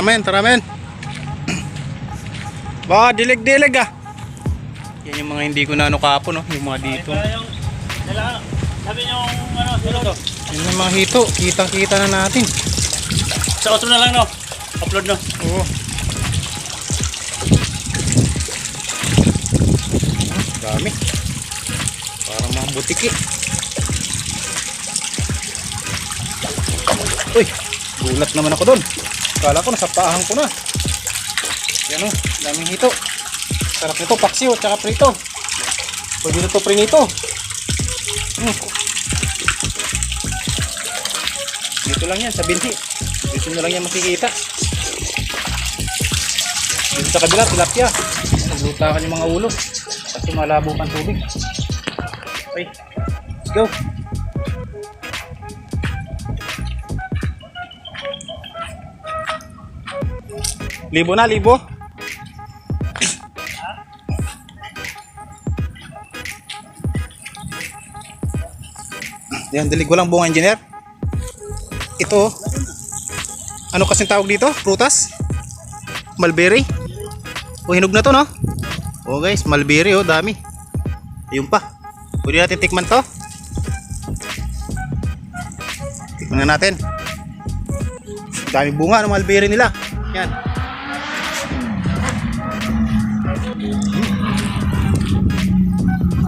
Tara men. Ba, dilig-dilig ah. Yan yung mga hindi ko na ano kapon, no? Yung mga dito. Sabi niyo ano, sulod. Yan yung mga hito, kitang-kita na natin. Sa outro na lang no. Upload no. Oo. Dami. Parang mga butiki. Uy, gulat naman ako doon. Kala ko nasa paahan ko na. Yan o, daming hito. Sarap nito, paksiw, tsaka prito. Pwede na ito prinito. Dito lang yan, sa binhi. Dito na lang yan makikita. Dito sa kabila, tilapia. Naglutakan yung mga ulo. Kasi malabo pang tubig. Okay, let's go. Libo na, libo. Yan, dilig walang bunga, engineer. Ito, ano kasing tawag dito? Prutas? Mulberry? O, hinog na to, no? O guys, mulberry, oh, dami. Ayun pa. Pwede natin tikman to. Tikman na natin. Dami bunga ng mulberry nila. Yan.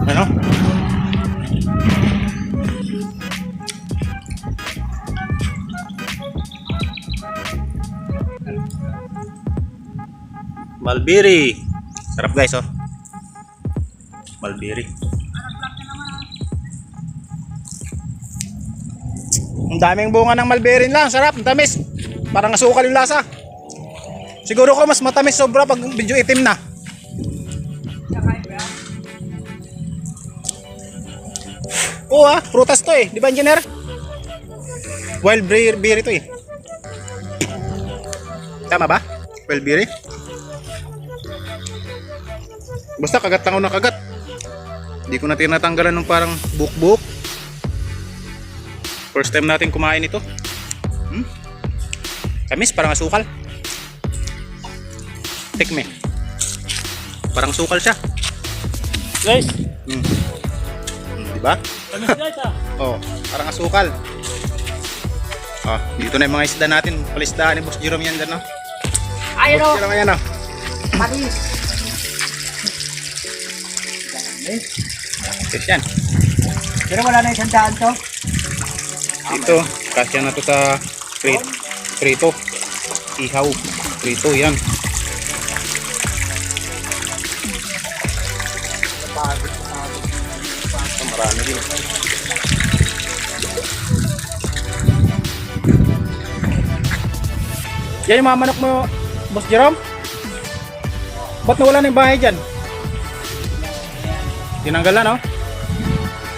Ano? Mulberry. Sarap guys, oh. Mulberry. Ang daming bunga ng mulberry lang. Sarap, ang tamis. Parang asukal yung lasa. Siguro ko mas matamis sobra pag medyo itim na. Oo ah, prutas to eh. Di ba engineer? Wild berry to eh. Tama ba? Wild berry? Basta kagat lang ako na kagat. Hindi ko na tinatanggalan ng parang buk-buk. First time natin kumain ito. Tamis, parang asukal. Tikme. Parang asukal siya. Guys, Diba? kami guys ah. Oh, parang asukal. Oh, dito na yung mga isda natin. Palisdaan ni Boss Jerome yan dyan, no? Ayun o. Boss Jerome yan, no? Patis. Yes, yan. Pero wala na isang daan to. Dito, kasya na to sa prito. Ihaw. Prito, yan. Marami din. Yan yung mga manok mo, Boss Jerome? Ba't nawala na yung bahay dyan? Tinanggal na, no?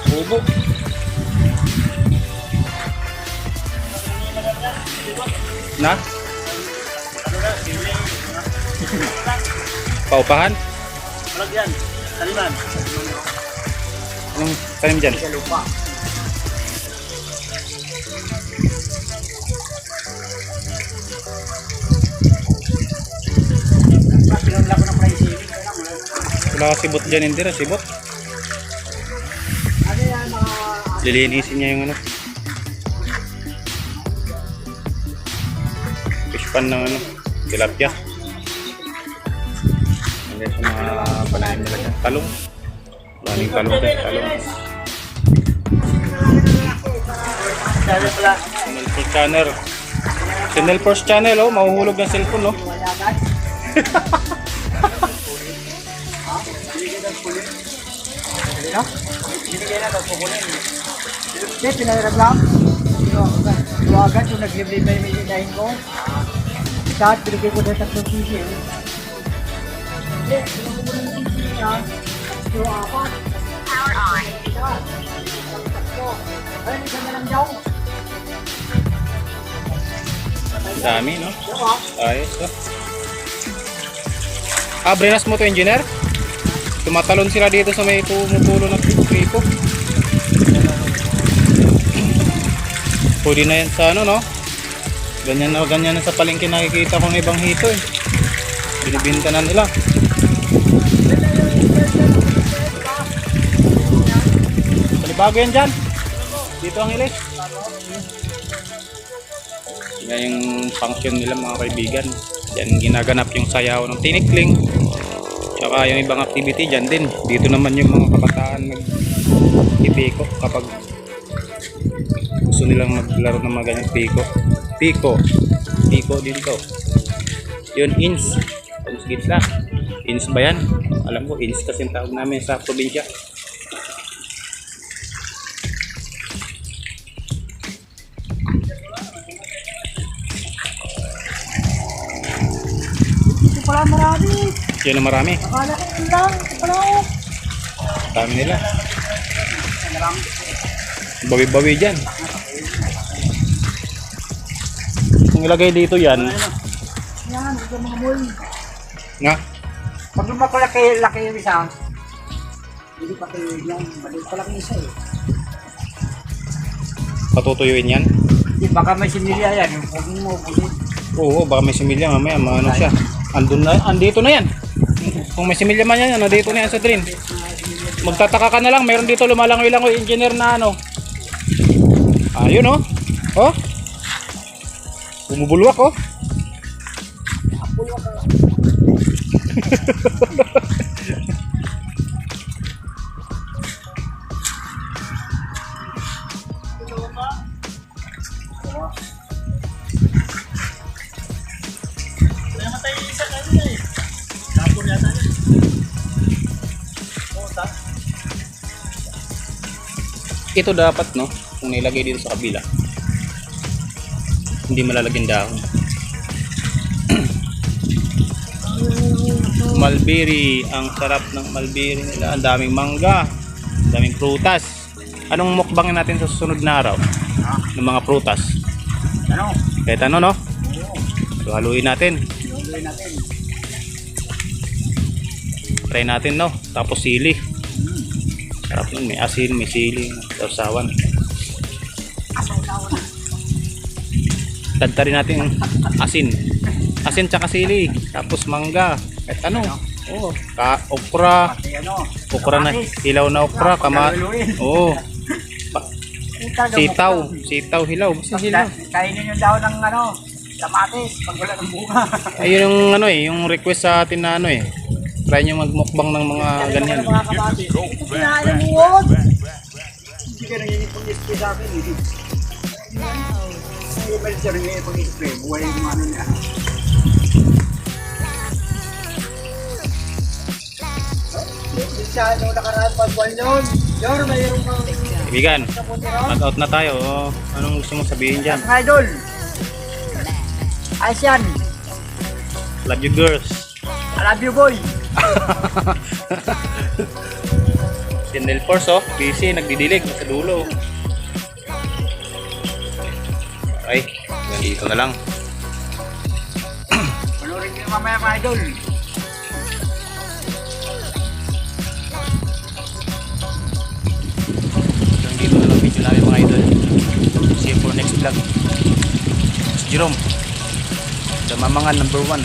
Bubo. Na? Paupahan? Walag yan. Taliman. Anong tanim dyan? Sa lupa. Pinunla ko ng price saving. Wala ka sibot dyan, hindi na sibot. Ano yan mga... Lilinisin niya yung ano. Fish pan ng ano. Tilapia. Hindi sa mga panahin nila dyan. Talong. Maraming talong dyan. Talong. Dali pala. Channel Force Channel. Channel Force Channel, oh. Mahuhulog ng cellphone, oh. Ano? Binigay na daw kukunin. Hindi, pinahirap lang. Agad yung nag-libre na yung hinahin ko. Lahat, binigay ko na 3 pieces. Hindi, binigay ko na ng pieces niya. Yung 4. Power on. Ayun, isa na lang daw. Dami, no? Ayos, oh. Ah, brenas mo to, engineer? Tumatalon sila dito sa may tumutulo ng kripo. Pwede na yan sa ano, no? Ganyan na sa palengke nakikita ko ng ibang hito eh. Binibinta na nila. Palibago yan dyan. Dito ang ilis. Yan yung function nila mga kaibigan. Yan ginaganap yung sayaw ng tinikling. Tsaka yung ibang activity dyan din. Dito naman yung mga kabataan nag-ipiko kapag gusto nilang maglaro ng mga ganyang piko. Piko din to. Yun, ins. Ins gitla. Ins ba yan? Alam ko, ins kasi yung tawag namin sa probinsya. Ito pala marami. Yan ang marami. Akala ko yun lang. Ito pala ako. Dami nila. Bawi-bawi dyan. Kung ilagay dito yan, Yan, ito mga mul. nga, Pag lumakalaki yung isa, hindi pa kayo yan. Balik pa lang isa eh. patutuyuin yan. Hindi, baka may similya yan. Huwag mo bulit. Oo, baka may similya mamaya, maano siya. Andito na yan. Kung may similya man yan, nandito na yan sa drain. Magtataka ka na lang, meron dito lumalangoy-langoy engineer na ano. Ayun oh. Oh. Bumubulwak oh. Namatay yung isa kanina eh. Tapon yata yun. Ito dapat no, kung nilagay dito sa kabila. Hindi malalagyan dahon. Mulberry, ang sarap ng mulberry nila. Ang daming mangga, ang daming prutas. Anong mukbangin natin sa susunod na araw? Ng mga prutas. Ano? Kahit ano no? So haluin natin. Luloy natin. Try natin no. Tapos sili. Sarap nun, may asin, may sili, sausawan. Tadta rin natin yung asin. Asin tsaka sili. Tapos mangga. Kahit ano. Oo. Okra. Pati ano? Okra na. Hilaw na okra. Oo. Sitaw. Sitaw hilaw. Basta hilaw. Kainin yung daw ng ano, kamatis pag wala ng bunga. Ayun yung ano eh. Yung request sa atin na ano eh. Try nyo magmukbang ng mga ganyan. Mga kamatis. Ito kinain mo huwag. Hindi ka nangyayipag-spray sa akin. Hindi ba siya nangyayipag-spray? Buhay yung ano niya. Siya, nung nakaraan pagbuwan yun. Yor, mayroong kang... Ibigan. Mag out na tayo. Anong gusto mo sabihin dyan? Mga idol. Asian. Love you girls. I love you boy. Channel Force oh. Busy. Nagdidilig. Sa dulo. Okay. Nandito na lang. Panurin nyo mamaya mga idol. Nandito na lang video namin mga idol. See you for next vlog. Jerome. The Mamangan #1.